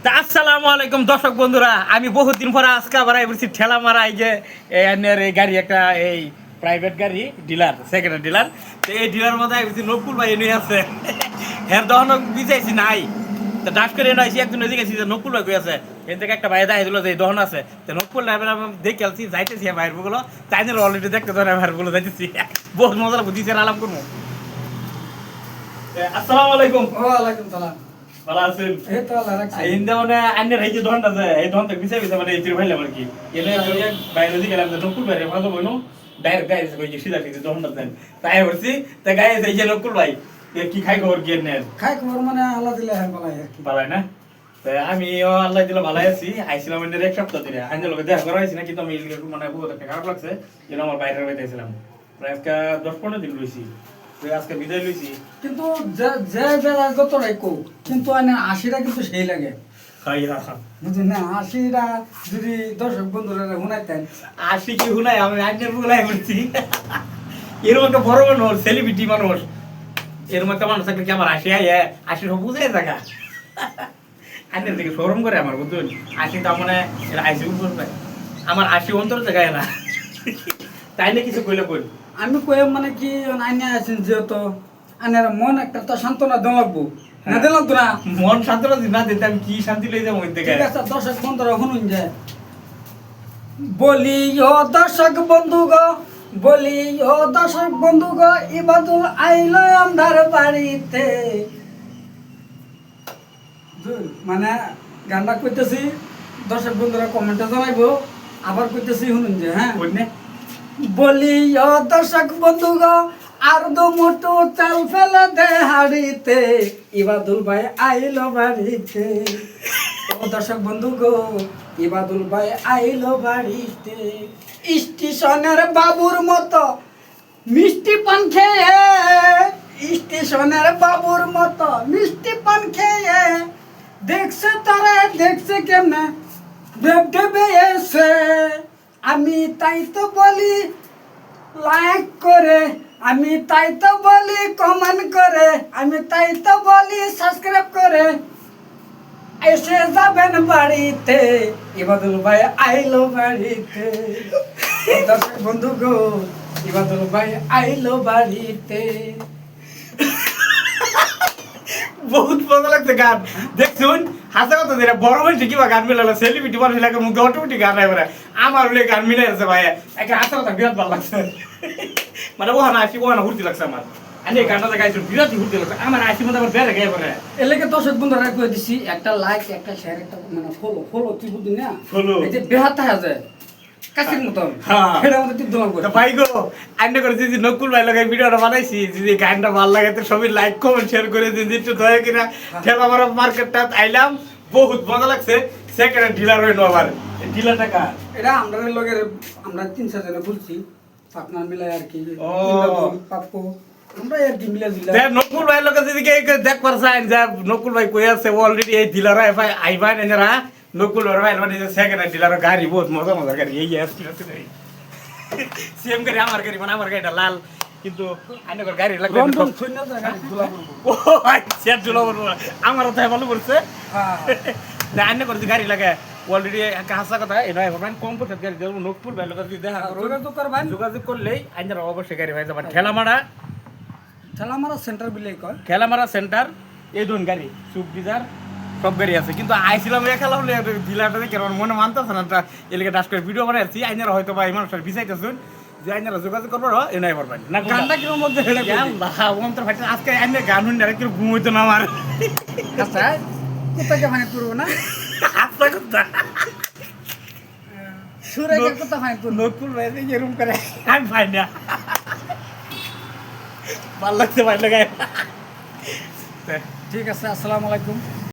আসসালামু আলাইকুম দর্শক বন্ধুরা, আমি বহুদিন পরে আজকে আবার বলছি ঠেলা মারা এই যে এই গাড়ি একটা এই প্রাইভেট গাড়ি ডিলার সেকেন্ড হ্যান্ড ডিলার। তো এই ডিলার মধ্যে বলছি নকুল ভাই এনে আছে হ্যাঁ দহন বিজাইছি নাই। তো ডাক করে এনে আইসি একজন এদিকে যে নকুল ভাই আছে এখান থেকে একটা ভাই দেখা দিল যে দহন আছে। তো নকুল দেখে আসছি যাইতেছি ভাইরগুলো তাই জন্য অলরেডি দেখতে ধরে ভাইরগুলো যাইতেছি বহুত মজা লাগবে দিচ্ছে আলাম করবো। আসসালামু আলাইকুম। ওয়ালাইকুম সালাম। ভালো আছেন? এই তো আল্লাহ রাখছে। ইন্দা মানে আন্নের এই যে দহনটা আছে এই দহনটা বিছাই বিছাই মানে এই ভাইলাম আর কি এনে বাইরে দিকে গেলাম নকুল ভাই ভালো বইনো ডাইরেক্ট গায়ে কই যে সিধা সিধা দহনটা দেন তাই বলছি তা গায়ে এই যে নকুল ভাই কি খাই খবর কি এনে খাই খবর মানে আল্লাহ দিলে হ্যাঁ বলাই আর কি। ভালো না? তাই আমি আল্লাহ দিলে ভালো আছি। আইছিলাম এনে এক সপ্তাহ ধরে আন্নের লোকে দেখা করা হয়েছি না, কিন্তু আমি মানে বহুত একটা খারাপ লাগছে যেন আমার বাইরে বাইতেছিলাম প্রায় আজকে 10-15 দিন রয়েছি। আজকে বিদায় লইছি কিন্তু যে যে বেড়ার যত রাখো কিন্তু আনে 80টা কিন্তু সেই লাগে হাই হা বুঝুন না। 80টা যদি দর্শক বন্ধুরা শুনাইতেন আশি কি হুনাই আমি আন্নের বুলাই বলছি এরকম একটা বড় মানুষ সেলিব্রিটি মানুষ এরকম একটা মানুষ থাকলে কি আমার আশি আশি সব বুঝে থাকা আন্নের থেকে সরম করে আমার বুঝুন। আশি তার মানে আশি করবে আমার আশি অন্তর জায়গায় না তাই না কিছু কইলে কই আমি কই মানে কি আইনে আছেন যেহেতু আনের মন একটা তো সান্ত্বনা দেওয়া লাগবো না দিলে লাগতো না। মন শান্তনা না দিতে আমি কি শান্তি লই যাবো ওই থেকে। ঠিক আছে দর্শক বন্ধুরা শুনুন যে বলি ও দর্শক বন্ধু গো, বলি ও দর্শক বন্ধু গো, ইবাদুল আইলো আমদার বাড়িতে। মানে গানটা কইতেছি দর্শক বন্ধুরা কমেন্টে জানাইবো, আবার কইতেছি শুনুন যে হ্যাঁ বলি ও দর্শক বন্ধু গো, আর দু মুঠো চাল ফেলে দে হাড়িতে, ইবাদুল ভাই আইলো বাড়িতে। ও দর্শক বন্ধু গো, ইবাদুল ভাই আইলো বাড়িতে। স্টেশনের বাবুর মতো মিষ্টি পান খেয়ে, স্টেশনের বাবুর মতো মিষ্টি পান খেয়ে দেখছে তারে দেখছে কেমনে দেব দেবে এসে। আমি তাই তো বলি লাইক করে, আমি তাই তো বলি কমেন্ট করে, আমি তাই তো বলি সাবস্ক্রাইব করে এসে যাবেন বাড়িতে, ইবাদুল ভাই আইলো বাড়িতে। দর্শক বন্ধু গো, ইবাদুল ভাই আইলো বাড়িতে। বহুত মজা লাগছে গান দেখছুন। হাসা কথা দিলে বড় হয়েছে কিবা গান মিলালো সেলিব্রিটি মানুষ লাগে মুখে অটোমেটিক গান এবারে আমার হলে গান মিলে আছে ভাই একটা হাসা কথা বিরাট ভালো লাগছে মানে ওখানে আসি ওখানে ঘুরতে লাগছে আমার আমি গানটা গাইছি বিরাট ঘুরতে লাগছে আমার আসি মধ্যে আমার বেড়ে গায়ে পরে এলাকে দর্শক বন্ধুরা কয়ে দিছি একটা লাইক একটা শেয়ার একটা মানে ফলো ফলো তুই বুঝলি না Follow. এই যে বেহাতা হয়ে যায় কাশির মতন হ্যাঁ। সেটা আমাদের টিপ দোয়া করে। তো ভাই গো আইনা করে যদি নকুল ভাই লাগে ভিডিওটা বানাইছি যদি গানটা ভালো লাগে তো সবাই লাইক কমেন্ট শেয়ার করে দিন একটু দয়া কিনা ঠেলা মারা মার্কেটটা আইলাম বহুত মজা লাগছে। সেকেন্ড ডিলার হইলো আবার ডিলার টাকা এটা আমরা লগের আমরা 3-4 জনে খুলছি পার্টনার মিলাই আর কি। ও। পাপ্পু আমরা আর কি মিলা দিলা যে নকুল ভাই লোকে যদি দেখ পারছেন যে নকুল ভাই কই আছে অলরেডি এই ডিলার আইবা নেরা নকুল ভাই মানে সেকেন্ড ডিলার গাড়ি বহুত মজা মজা গাড়ি এই আছে সেম গাড়ি আমার গাড়ি মানে আমার গাড়িটা লাল কিন্তু আইনগর গাড়ি লাগবে রন্ধন শূন্য জায়গা দুলা করব। ও সেট জুলো বলবো আমারও তাই ভালো করছে হ্যাঁ না আইনগর যে গাড়ি লাগে অলরেডি একটা হাসা কথা এটা এখন কম পয়সা গাড়ি দেবো নকুল ভাই লোকে যদি দেখা করো যোগাযোগ করবেন। যোগাযোগ করলেই আইনরা অবশ্যই গাড়ি পাই যাবেন। ঠেলামারা ঠেলামারা সেন্টার বিলে কয় খেলামারা সেন্টার এই ধরুন গাড়ি সুপ ডিজার সব গাড়ি আছে কিন্তু আইছিলাম খেলা হলে ডিলারটা দেখে আমার মনে মানতেছে না এলাকা ডাস করে ভিডিও বানাইছি আইনারা হয়তো বা এই মানুষের বিচাইতেছুন যে আইনারা যোগাযোগ করবো এনাই পারবেন না গানটা কিরম মধ্যে হেলে অন্তর ভাই আজকে আইনের গান শুনে আর কেউ ঘুমোইতো না আমার আচ্ছা কোথাকে মানে করবো না আপনার কথা সুরে কোথা ফাইন করবো নকুল ভাই এরকম করে আমি পাই না ভাল লাগছে ভাই লাগাই ঠিক আছে। আসসালামু আলাইকুম।